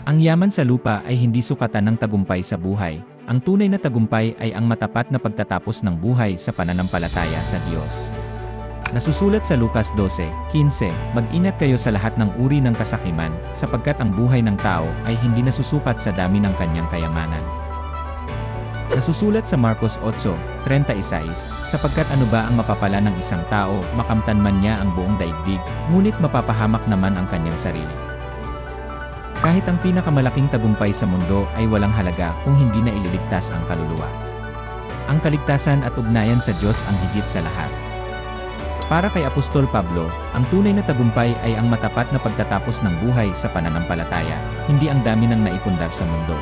Ang yaman sa lupa ay hindi sukatan ng tagumpay sa buhay. Ang tunay na tagumpay ay ang matapat na pagtatapos ng buhay sa pananampalataya sa Diyos. Nasusulat sa Lucas 12:15, "Mag-ingat kayo sa lahat ng uri ng kasakiman, sapagkat ang buhay ng tao ay hindi nasusukat sa dami ng kanyang kayamanan." Nasusulat sa Marcos 8:36, "Sapagkat ano ba ang mapapala ng isang tao, makamtan man niya ang buong daigdig, ngunit mapapahamak naman ang kanyang sarili." Kahit ang pinakamalaking tagumpay sa mundo ay walang halaga kung hindi na ililigtas ang kaluluwa. Ang kaligtasan at ugnayan sa Diyos ang higit sa lahat. Para kay Apostol Pablo, ang tunay na tagumpay ay ang matapat na pagtatapos ng buhay sa pananampalataya, hindi ang dami ng naipundar sa mundo.